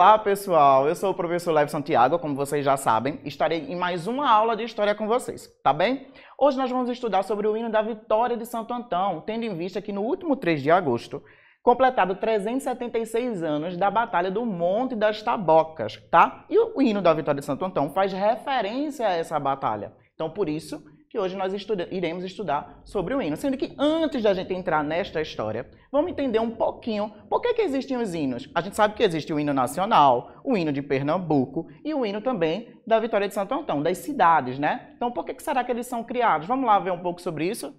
Olá, pessoal! Eu sou o professor Lev Santiago, como vocês já sabem. Estarei em mais uma aula de História com vocês, tá bem? Hoje nós vamos estudar sobre o hino da Vitória de Santo Antão, tendo em vista que no último 3 de agosto, completado 376 anos da Batalha do Monte das Tabocas, tá? E o hino da Vitória de Santo Antão faz referência a essa batalha. Então, por isso que hoje nós iremos estudar sobre o hino. Sendo que antes da gente entrar nesta história, vamos entender um pouquinho por que existem os hinos. A gente sabe que existe o hino nacional, o hino de Pernambuco e o hino também da Vitória de Santo Antão, das cidades, né? Então, por que será que eles são criados? Vamos lá ver um pouco sobre isso?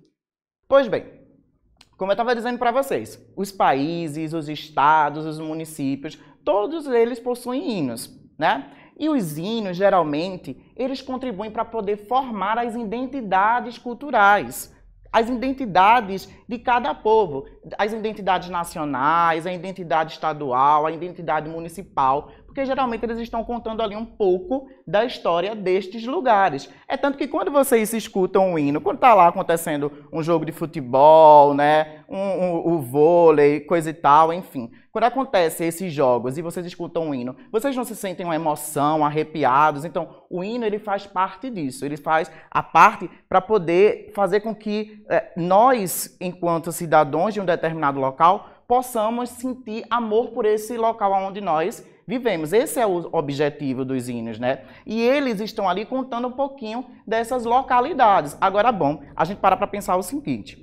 Pois bem, como eu estava dizendo para vocês, os países, os estados, os municípios, todos eles possuem hinos, né? E os hinos, geralmente, eles contribuem para poder formar as identidades culturais, as identidades de cada povo, as identidades nacionais, a identidade estadual, a identidade municipal, porque geralmente eles estão contando ali um pouco da história destes lugares. É tanto que quando vocês escutam um hino, quando está lá acontecendo um jogo de futebol, né, o vôlei, coisa e tal, enfim, quando acontecem esses jogos e vocês escutam um hino, vocês não se sentem uma emoção, arrepiados? Então, o hino ele faz parte disso, ele faz a parte para poder fazer com que nós, enquanto cidadãos de um determinado local, possamos sentir amor por esse local onde nós vivemos. Esse é o objetivo dos hinos, né? E eles estão ali contando um pouquinho dessas localidades. Agora, bom, a gente para pensar o seguinte: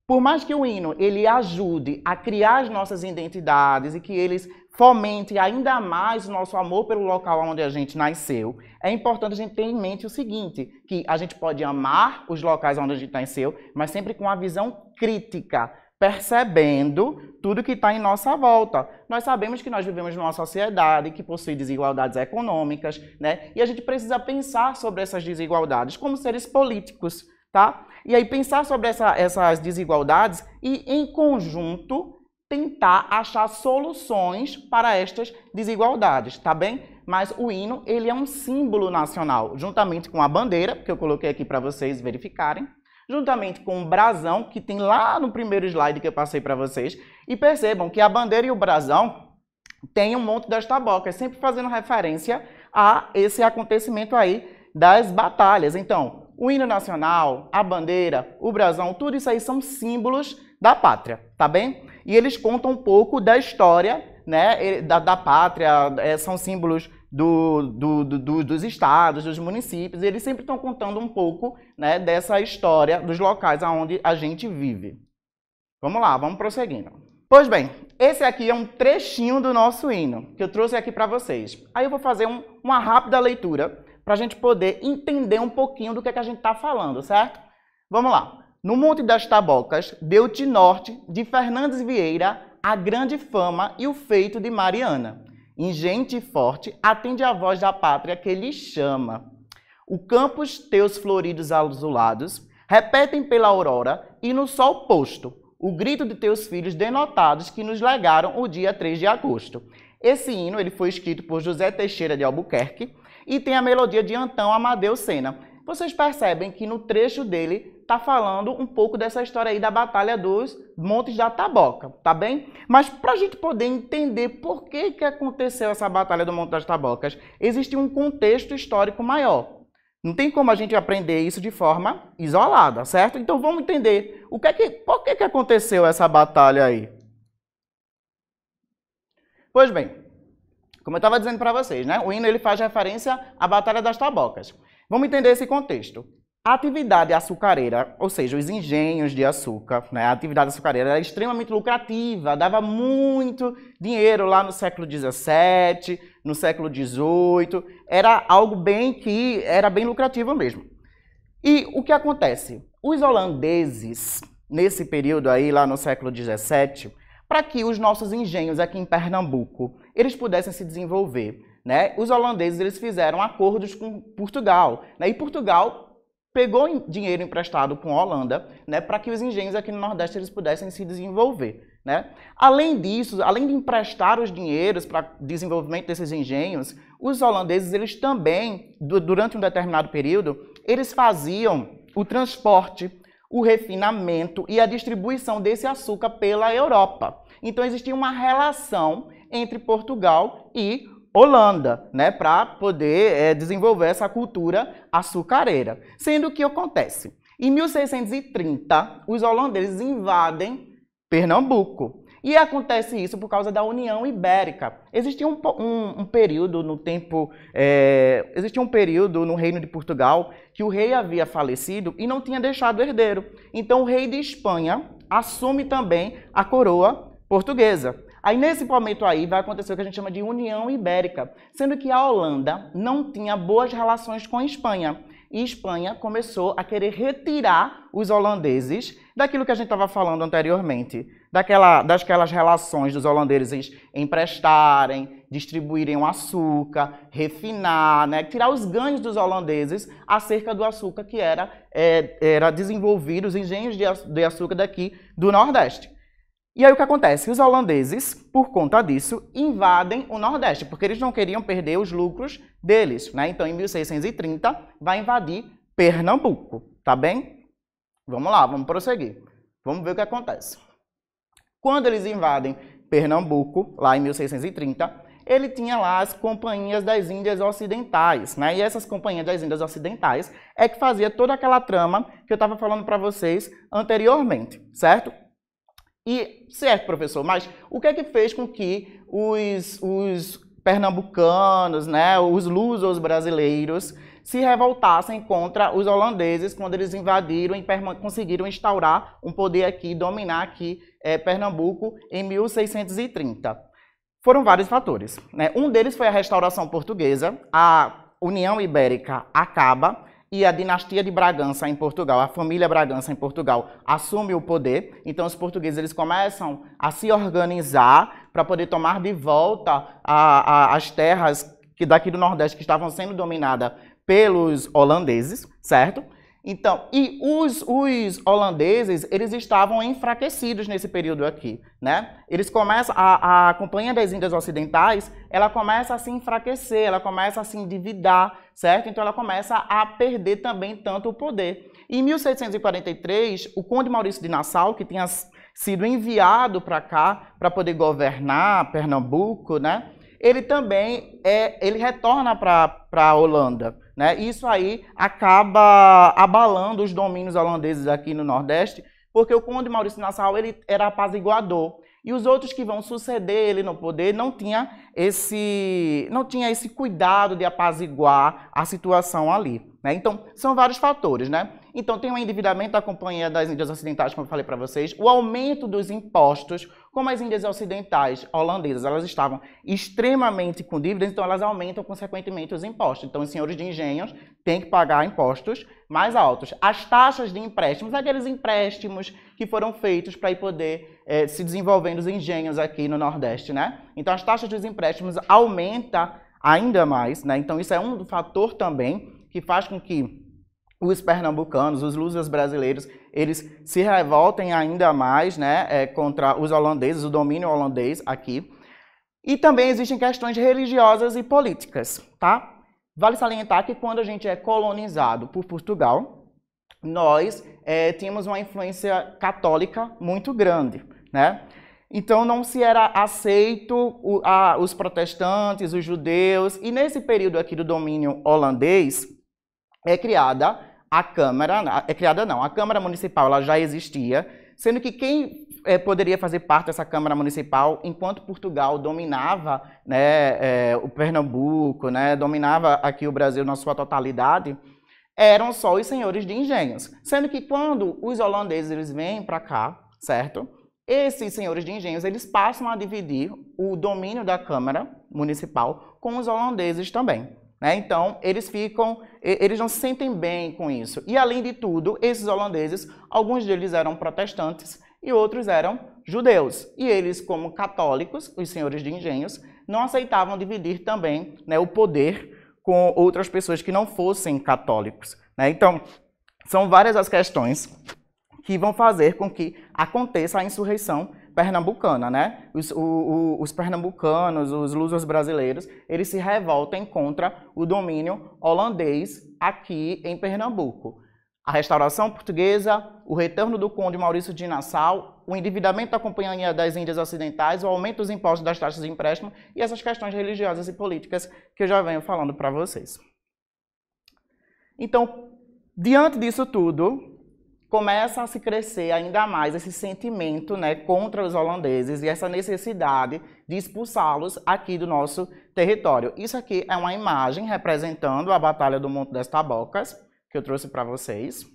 por mais que o hino ele ajude a criar as nossas identidades e que eles fomentem ainda mais o nosso amor pelo local onde a gente nasceu, é importante a gente ter em mente o seguinte, que a gente pode amar os locais onde a gente nasceu, mas sempre com a visão crítica, percebendo tudo que está em nossa volta. Nós sabemos que nós vivemos numa sociedade que possui desigualdades econômicas, né? E a gente precisa pensar sobre essas desigualdades como seres políticos, tá? E aí pensar sobre essas desigualdades e, em conjunto, tentar achar soluções para estas desigualdades, tá bem? Mas o hino, ele é um símbolo nacional, juntamente com a bandeira, que eu coloquei aqui para vocês verificarem, juntamente com o brasão, que tem lá no primeiro slide que eu passei para vocês, e percebam que a bandeira e o brasão têm um Monte das Tabocas, sempre fazendo referência a esse acontecimento aí das batalhas. Então, o hino nacional, a bandeira, o brasão, tudo isso aí são símbolos da pátria, tá bem? E eles contam um pouco da história, né, da pátria, são símbolos dos estados, dos municípios, e eles sempre estão contando um pouco, né, dessa história dos locais onde a gente vive. Vamos lá, vamos prosseguindo. Pois bem, esse aqui é um trechinho do nosso hino, que eu trouxe aqui para vocês. Aí eu vou fazer uma rápida leitura, para a gente poder entender um pouquinho do que a gente está falando, certo? Vamos lá. No Monte das Tabocas, deu-te norte de Fernandes Vieira a grande fama e o feito de Mariana. Ingente e forte, atende a voz da pátria que lhe chama. O campos teus floridos azulados repetem pela aurora e no sol posto o grito de teus filhos denotados que nos legaram o dia 3 de agosto. Esse hino ele foi escrito por José Teixeira de Albuquerque e tem a melodia de Antão Amadeu Sena. Vocês percebem que no trecho dele está falando um pouco dessa história aí da Batalha dos Montes da Taboca, tá bem? Mas para a gente poder entender por que aconteceu essa Batalha do Monte das Tabocas, existe um contexto histórico maior. Não tem como a gente aprender isso de forma isolada, certo? Então vamos entender por que aconteceu essa batalha aí. Pois bem, como eu estava dizendo para vocês, né? O hino ele faz referência à Batalha das Tabocas. Vamos entender esse contexto. A atividade açucareira, ou seja, os engenhos de açúcar, né? A atividade açucareira era extremamente lucrativa, dava muito dinheiro lá no século XVII, no século XVIII, era algo que era bem lucrativo mesmo. E o que acontece? Os holandeses, nesse período aí, lá no século XVII, para que os nossos engenhos aqui em Pernambuco, eles pudessem se desenvolver, né? Os holandeses eles fizeram acordos com Portugal, né? E Portugal pegou dinheiro emprestado com a Holanda, né, para que os engenhos aqui no Nordeste eles pudessem se desenvolver, né? Além disso, além de emprestar os dinheiros para desenvolvimento desses engenhos, os holandeses eles também, durante um determinado período, eles faziam o transporte, o refinamento e a distribuição desse açúcar pela Europa. Então existia uma relação entre Portugal e Holanda, né, para poder desenvolver essa cultura açucareira. Sendo que acontece, em 1630, os holandeses invadem Pernambuco. E acontece isso por causa da União Ibérica. Existia um período no tempo, existia um período no Reino de Portugal que o rei havia falecido e não tinha deixado herdeiro. Então o rei de Espanha assume também a coroa portuguesa. Aí nesse momento aí vai acontecer o que a gente chama de União Ibérica, sendo que a Holanda não tinha boas relações com a Espanha. E Espanha começou a querer retirar os holandeses daquilo que a gente estava falando anteriormente, daquelas relações dos holandeses emprestarem, distribuírem o açúcar, refinar, né? Tirar os ganhos dos holandeses acerca do açúcar que era desenvolvido, os engenhos de açúcar daqui do Nordeste. E aí o que acontece? Os holandeses, por conta disso, invadem o Nordeste, porque eles não queriam perder os lucros deles, né? Então, em 1630, vai invadir Pernambuco, tá bem? Vamos lá, vamos prosseguir. Vamos ver o que acontece. Quando eles invadem Pernambuco, lá em 1630, ele tinha lá as Companhias das Índias Ocidentais, né? E essas Companhias das Índias Ocidentais é que fazia toda aquela trama que eu estava falando para vocês anteriormente, certo? E, certo, professor, mas o que é que fez com que os pernambucanos, né, os lusos brasileiros, se revoltassem contra os holandeses quando eles invadiram e conseguiram instaurar um poder aqui, dominar aqui Pernambuco em 1630? Foram vários fatores, né? Um deles foi a restauração portuguesa, a União Ibérica acaba, e a dinastia de Bragança em Portugal, a família Bragança em Portugal, assume o poder. Então os portugueses eles começam a se organizar para poder tomar de volta as terras daqui do Nordeste que estavam sendo dominadas pelos holandeses, certo? Então, e os holandeses, eles estavam enfraquecidos nesse período aqui, né? Eles começam, a Companhia das Índias Ocidentais, ela começa a se enfraquecer, ela começa a se endividar, certo? Então ela começa a perder também tanto o poder. Em 1743, o Conde Maurício de Nassau, que tinha sido enviado para cá para poder governar Pernambuco, né? Ele também ele retorna para a Holanda, né? Isso aí acaba abalando os domínios holandeses aqui no Nordeste, porque o Conde Maurício de Nassau ele era apaziguador. E os outros que vão suceder ele no poder não tinha esse cuidado de apaziguar a situação ali, né? Então, são vários fatores, né? Então, tem o endividamento da Companhia das Índias Ocidentais, como eu falei para vocês, o aumento dos impostos, como as Índias Ocidentais holandesas, elas estavam extremamente com dívidas, então elas aumentam, consequentemente, os impostos. Então, os senhores de engenhos têm que pagar impostos mais altos. As taxas de empréstimos, aqueles empréstimos que foram feitos para poder se desenvolvendo os engenhos aqui no Nordeste, né? Então, as taxas dos empréstimos aumentam ainda mais, né? Então, isso é um fator também que faz com que os pernambucanos, os lusas brasileiros, eles se revoltem ainda mais, né, contra os holandeses, o domínio holandês aqui. E também existem questões religiosas e políticas, tá? Vale salientar que quando a gente é colonizado por Portugal, nós tínhamos uma influência católica muito grande, né? Então não se era aceito os protestantes, os judeus, e nesse período aqui do domínio holandês, a Câmara Municipal ela já existia, sendo que quem poderia fazer parte dessa Câmara Municipal, enquanto Portugal dominava, né, o Pernambuco, né, dominava aqui o Brasil na sua totalidade, eram só os senhores de engenhos. Sendo que quando os holandeses eles vêm para cá, certo? Esses senhores de engenhos eles passam a dividir o domínio da Câmara Municipal com os holandeses também. Né? Então, eles não se sentem bem com isso. E, além de tudo, esses holandeses, alguns deles eram protestantes e outros eram judeus. E eles, como católicos, os senhores de engenhos, não aceitavam dividir também, né, o poder com outras pessoas que não fossem católicos. Né? Então, são várias as questões que vão fazer com que aconteça a insurreição pernambucana, né? Os pernambucanos, os lusos brasileiros, eles se revoltam contra o domínio holandês aqui em Pernambuco. a restauração portuguesa, o retorno do conde Maurício de Nassau, o endividamento da Companhia das Índias Ocidentais, o aumento dos impostos das taxas de empréstimo e essas questões religiosas e políticas que eu já venho falando para vocês. Então, diante disso tudo, começa a se crescer ainda mais esse sentimento, né, contra os holandeses e essa necessidade de expulsá-los aqui do nosso território. Isso aqui é uma imagem representando a Batalha do Monte das Tabocas, que eu trouxe para vocês.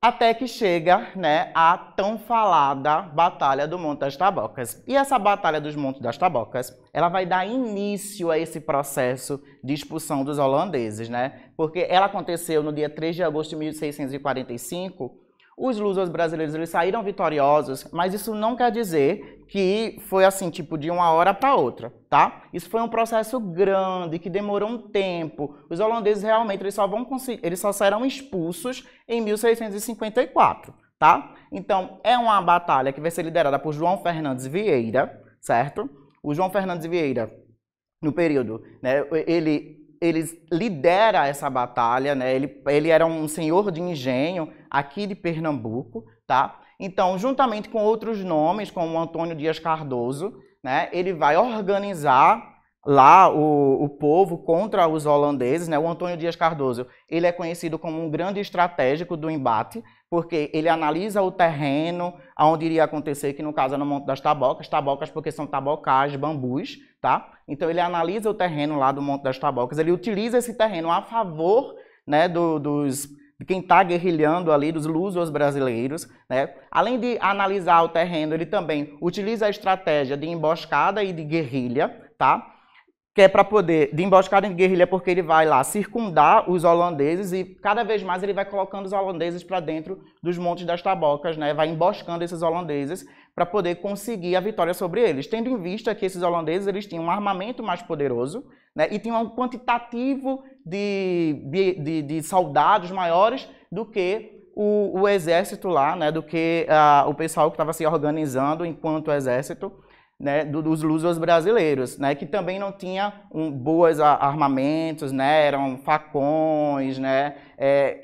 Até que chega, né, a tão falada Batalha do Monte das Tabocas. E essa Batalha dos Montes das Tabocas, ela vai dar início a esse processo de expulsão dos holandeses, né? Porque ela aconteceu no dia 3 de agosto de 1645. Os lusas brasileiros, eles saíram vitoriosos, mas isso não quer dizer que foi assim, tipo, de uma hora para outra, tá? Isso foi um processo grande, que demorou um tempo. Os holandeses realmente, eles só serão expulsos em 1654, tá? Então, é uma batalha que vai ser liderada por João Fernandes Vieira, certo? O João Fernandes Vieira, no período, né, ele lidera essa batalha, né? Ele era um senhor de engenho aqui de Pernambuco, tá? Então, juntamente com outros nomes, como Antônio Dias Cardoso, né, ele vai organizar lá o povo contra os holandeses, né? O Antônio Dias Cardoso, ele é conhecido como um grande estratégico do embate, porque ele analisa o terreno onde iria acontecer, que no caso é no Monte das Tabocas, tabocas porque são tabocais, bambus, tá? Então ele analisa o terreno lá do Monte das Tabocas, ele utiliza esse terreno a favor, né, de quem está guerrilhando ali, dos lusos brasileiros, né? Além de analisar o terreno, ele também utiliza a estratégia de emboscada e de guerrilha, tá? Que é para poder, de emboscada em guerrilha, porque ele vai lá circundar os holandeses e cada vez mais ele vai colocando os holandeses para dentro dos Montes das Tabocas, né? Vai emboscando esses holandeses para poder conseguir a vitória sobre eles, tendo em vista que esses holandeses eles tinham um armamento mais poderoso, né? E tinham um quantitativo de soldados maiores do que o exército lá, né? Do que o pessoal que estava se organizando enquanto exército, né, dos lusos brasileiros, né, que também não tinha bons armamentos, né, eram facões, né,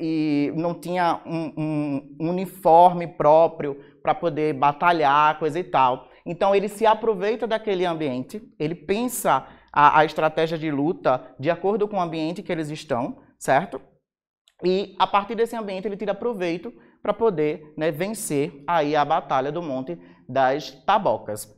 e não tinha um uniforme próprio para poder batalhar, coisa e tal. Então ele se aproveita daquele ambiente, ele pensa a estratégia de luta de acordo com o ambiente que eles estão, certo? E a partir desse ambiente ele tira proveito para poder, né, vencer aí a Batalha do Monte das Tabocas.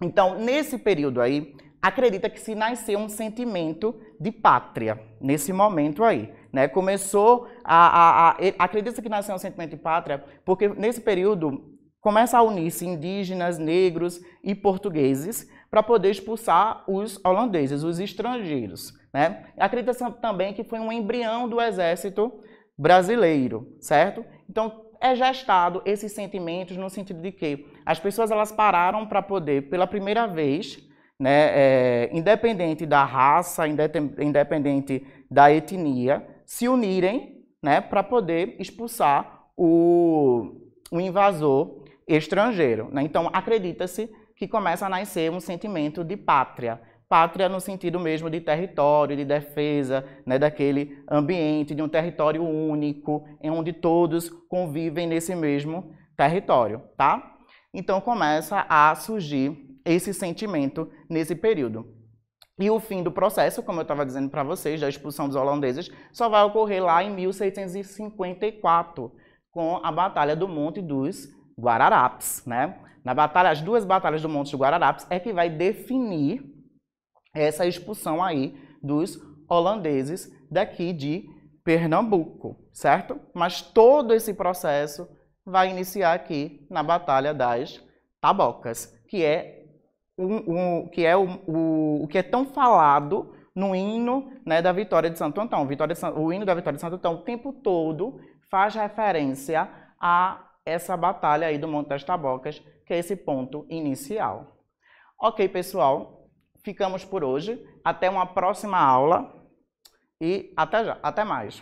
Então, nesse período aí, acredita que se nasceu um sentimento de pátria, nesse momento aí, né? Começou acredita que nasceu um sentimento de pátria, porque nesse período começa a unir-se indígenas, negros e portugueses para poder expulsar os holandeses, os estrangeiros, né? Acredita também que foi um embrião do exército brasileiro, certo? Então, é gestado esses sentimentos no sentido de que as pessoas elas pararam para poder, pela primeira vez, né, independente da raça, independente da etnia, se unirem, né, para poder expulsar o invasor estrangeiro, né? Então, acredita-se que começa a nascer um sentimento de pátria. Pátria no sentido mesmo de território, de defesa, né, daquele ambiente, de um território único, em onde todos convivem nesse mesmo território, tá? Então começa a surgir esse sentimento nesse período. E o fim do processo, como eu estava dizendo para vocês, da expulsão dos holandeses, só vai ocorrer lá em 1654, com a Batalha do Monte dos Guararapes, né? As duas batalhas do Monte dos Guararapes é que vai definir essa expulsão aí dos holandeses daqui de Pernambuco, certo? Mas todo esse processo vai iniciar aqui na Batalha das Tabocas, que é o que é tão falado no hino, né, da Vitória de Santo Antão. O hino da Vitória de Santo Antão o tempo todo faz referência a essa batalha aí do Monte das Tabocas, que é esse ponto inicial. Ok, pessoal? Ficamos por hoje. Até uma próxima aula e até mais.